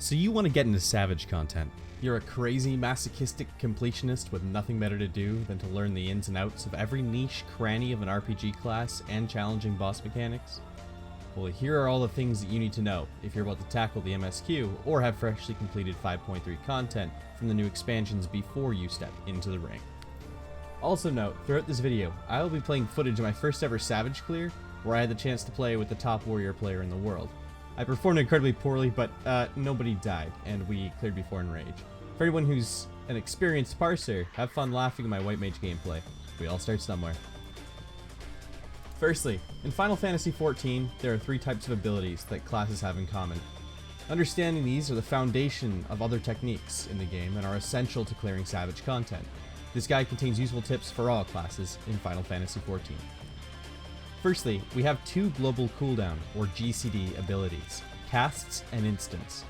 So you want to get into Savage content. You're a crazy, masochistic completionist with nothing better to do than to learn the ins and outs of every niche cranny of an RPG class and challenging boss mechanics? Well, here are all the things that you need to know if you're about to tackle the MSQ or have freshly completed 5.3 content from the new expansions before you step into the ring. Also note, throughout this video, I will be playing footage of my first ever Savage clear, where I had the chance to play with the top warrior player in the world. I performed incredibly poorly, but nobody died, and we cleared before Enrage. For anyone who's an experienced parser, have fun laughing at my White Mage gameplay. We all start somewhere. Firstly, in Final Fantasy XIV, there are 3 types of abilities that classes have in common. Understanding these are the foundation of other techniques in the game and are essential to clearing Savage content. This guide contains useful tips for all classes in Final Fantasy XIV. Firstly, we have 2 global cooldown, or GCD, abilities, casts and instants.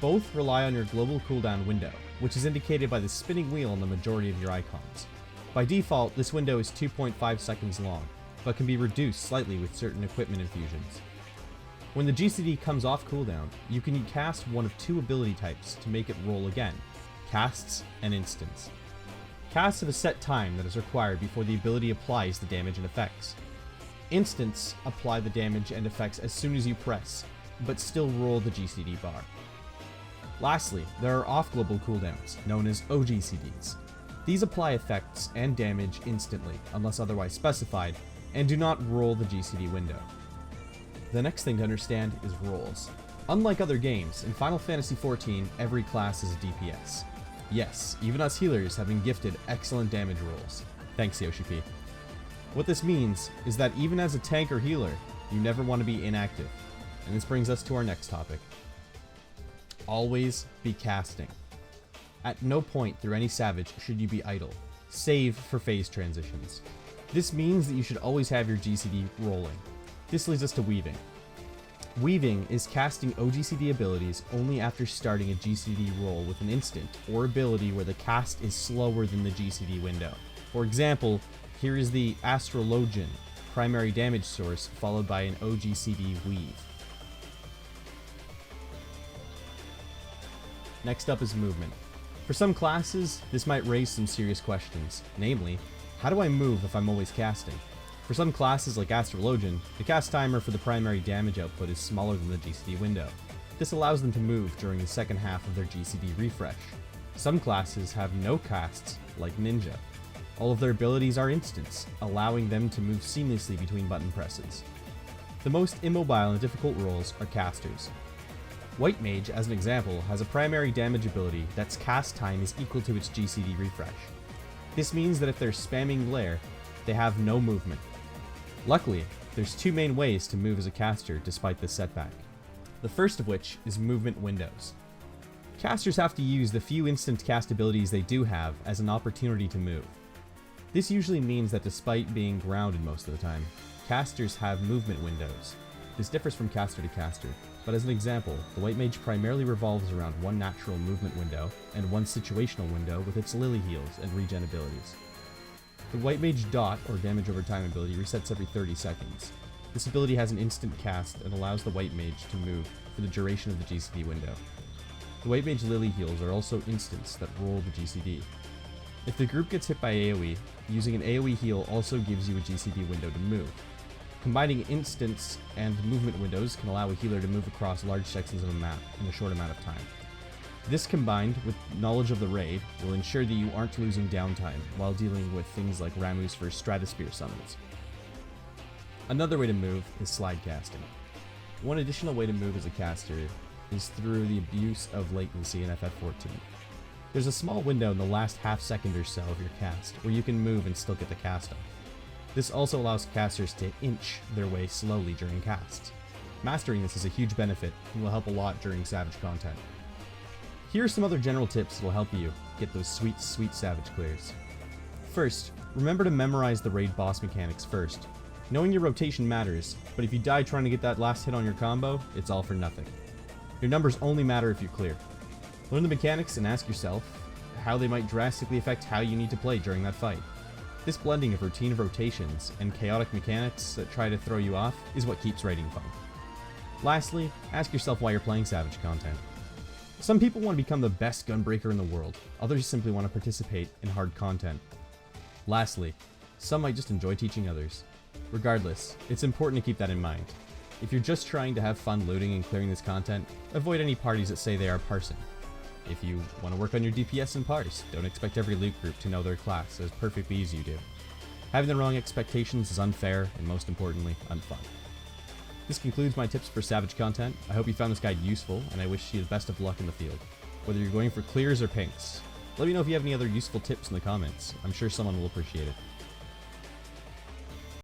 Both rely on your global cooldown window, which is indicated by the spinning wheel on the majority of your icons. By default, this window is 2.5 seconds long, but can be reduced slightly with certain equipment infusions. When the GCD comes off cooldown, you can cast one of 2 ability types to make it roll again, casts and instants. Casts have a set time that is required before the ability applies the damage and effects. Instants apply the damage and effects as soon as you press, but still roll the GCD bar. Lastly, there are off-global cooldowns, known as OGCDs. These apply effects and damage instantly, unless otherwise specified, and do not roll the GCD window. The next thing to understand is rolls. Unlike other games, in Final Fantasy XIV, every class is a DPS. Yes, even us healers have been gifted excellent damage rolls. Thanks, Yoshi P. What this means is that even as a tank or healer, you never want to be inactive. And this brings us to our next topic. Always be casting. At no point through any Savage should you be idle, save for phase transitions. This means that you should always have your GCD rolling. This leads us to weaving. Weaving is casting OGCD abilities only after starting a GCD roll with an instant or ability where the cast is slower than the GCD window. For example, here is the Astrologian, primary damage source, followed by an OGCD weave. Next up is movement. For some classes, this might raise some serious questions, namely, how do I move if I'm always casting? For some classes like Astrologian, the cast timer for the primary damage output is smaller than the GCD window. This allows them to move during the second half of their GCD refresh. Some classes have no casts, like Ninja. All of their abilities are instants, allowing them to move seamlessly between button presses. The most immobile and difficult roles are casters. White Mage, as an example, has a primary damage ability that's cast time is equal to its GCD refresh. This means that if they're spamming Glare, they have no movement. Luckily, there's 2 main ways to move as a caster despite this setback. The first of which is movement windows. Casters have to use the few instant cast abilities they do have as an opportunity to move. This usually means that despite being grounded most of the time, casters have movement windows. This differs from caster to caster, but as an example, the White Mage primarily revolves around 1 natural movement window and 1 situational window with its Lily Heals and regen abilities. The White Mage Dot, or damage over time ability, resets every 30 seconds. This ability has an instant cast and allows the White Mage to move for the duration of the GCD window. The White Mage Lily Heals are also instants that roll the GCD. If the group gets hit by AoE, using an AoE heal also gives you a GCD window to move. Combining instants and movement windows can allow a healer to move across large sections of a map in a short amount of time. This combined with knowledge of the raid will ensure that you aren't losing downtime while dealing with things like Ramuh's first Stratosphere summons. Another way to move is slide casting. One additional way to move as a caster is through the abuse of latency in FF14. There's a small window in the last half second or so of your cast where you can move and still get the cast off. This also allows casters to inch their way slowly during casts. Mastering this is a huge benefit and will help a lot during Savage content. Here are some other general tips that will help you get those sweet, sweet Savage clears. First, remember to memorize the raid boss mechanics first. Knowing your rotation matters, but if you die trying to get that last hit on your combo, it's all for nothing. Your numbers only matter if you clear. Learn the mechanics and ask yourself how they might drastically affect how you need to play during that fight. This blending of routine rotations and chaotic mechanics that try to throw you off is what keeps raiding fun. Lastly, ask yourself why you're playing Savage content. Some people want to become the best gunbreaker in the world, others simply want to participate in hard content. Lastly, some might just enjoy teaching others. Regardless, it's important to keep that in mind. If you're just trying to have fun looting and clearing this content, avoid any parties that say they are parsing. If you want to work on your DPS and parse, don't expect every loot group to know their class as perfectly as you do. Having the wrong expectations is unfair and, most importantly, unfun. This concludes my tips for Savage content. I hope you found this guide useful, and I wish you the best of luck in the field, whether you're going for clears or pinks. Let me know if you have any other useful tips in the comments. I'm sure someone will appreciate it.